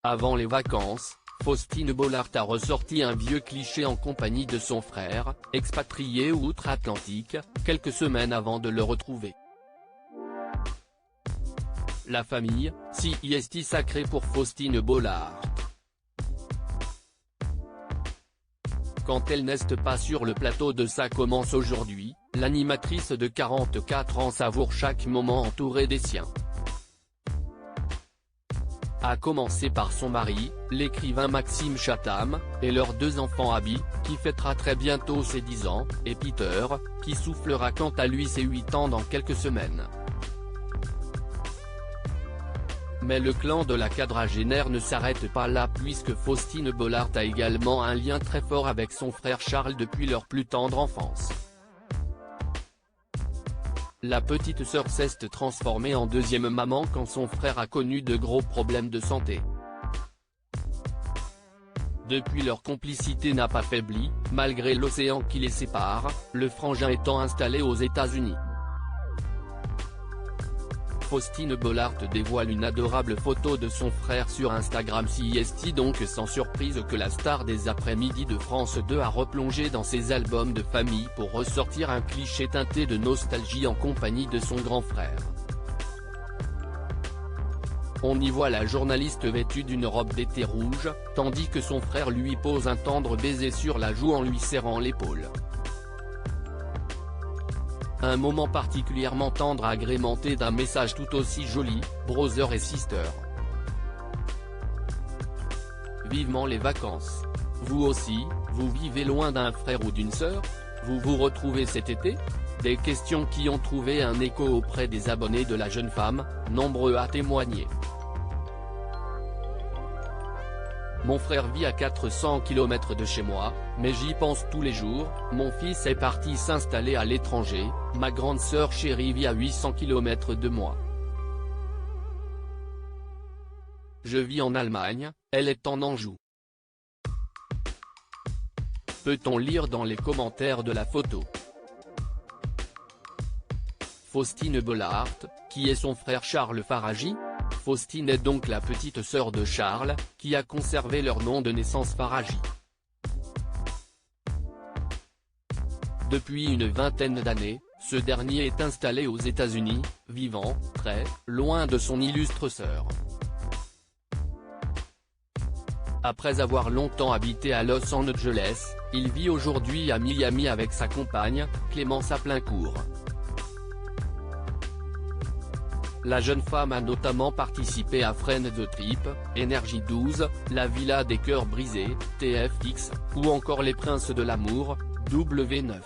Avant les vacances, Faustine Bollaert a ressorti un vieux cliché en compagnie de son frère, expatrié outre-Atlantique, quelques semaines avant de le retrouver. La famille, CIST sacrée pour Faustine Bollaert. Quand elle n'est pas sur le plateau de Ça commence aujourd'hui, l'animatrice de 44 ans savoure chaque moment entourée des siens. À commencer par son mari, l'écrivain Maxime Chatham, et leurs 2 enfants Abby, qui fêtera très bientôt ses 10 ans, et Peter, qui soufflera quant à lui ses 8 ans dans quelques semaines. Mais le clan de la quadragénaire ne s'arrête pas là puisque Faustine Bollaert a également un lien très fort avec son frère Charles depuis leur plus tendre enfance. La petite sœur s'est transformée en deuxième maman quand son frère a connu de gros problèmes de santé. Depuis leur complicité n'a pas faibli, malgré l'océan qui les sépare, le frangin étant installé aux États-Unis. Faustine Bollaert dévoile une adorable photo de son frère sur Instagram. CIST donc sans surprise que la star des après-midi de France 2 a replongé dans ses albums de famille pour ressortir un cliché teinté de nostalgie en compagnie de son grand frère. On y voit la journaliste vêtue d'une robe d'été rouge, tandis que son frère lui pose un tendre baiser sur la joue en lui serrant l'épaule. Un moment particulièrement tendre agrémenté d'un message tout aussi joli, brother et sister. Vivement les vacances. Vous aussi, vous vivez loin d'un frère ou d'une sœur? Vous vous retrouvez cet été? Des questions qui ont trouvé un écho auprès des abonnés de la jeune femme, nombreux à témoigner. Mon frère vit à 400 km de chez moi, mais j'y pense tous les jours. Mon fils est parti s'installer à l'étranger, ma grande sœur chérie vit à 800 km de moi. Je vis en Allemagne, elle est en Anjou. Peut-on lire dans les commentaires de la photo. Faustine Bollaert, qui est son frère Charles Faragy? Faustine est donc la petite sœur de Charles, qui a conservé leur nom de naissance Faragy. Depuis une vingtaine d'années, ce dernier est installé aux États-Unis, vivant, très, loin de son illustre sœur. Après avoir longtemps habité à Los Angeles, il vit aujourd'hui à Miami avec sa compagne, Clémence Aplincourt. La jeune femme a notamment participé à Friend the Trip, Énergie 12, La Villa des Cœurs Brisés, TFX, ou encore Les Princes de l'Amour, W9.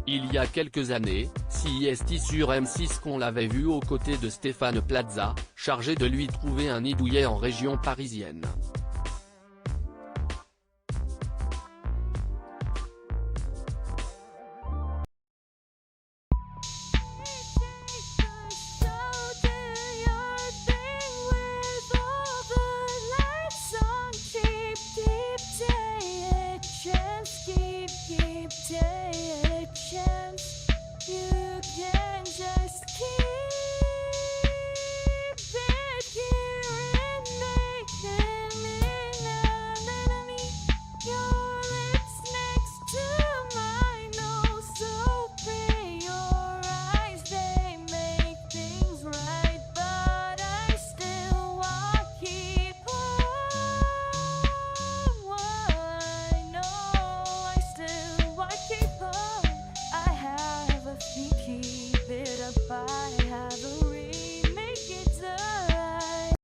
Il y a quelques années, CIST sur M6 qu'on l'avait vu aux côtés de Stéphane Plaza, chargé de lui trouver un nid douillet en région parisienne. Keep taking a chance. You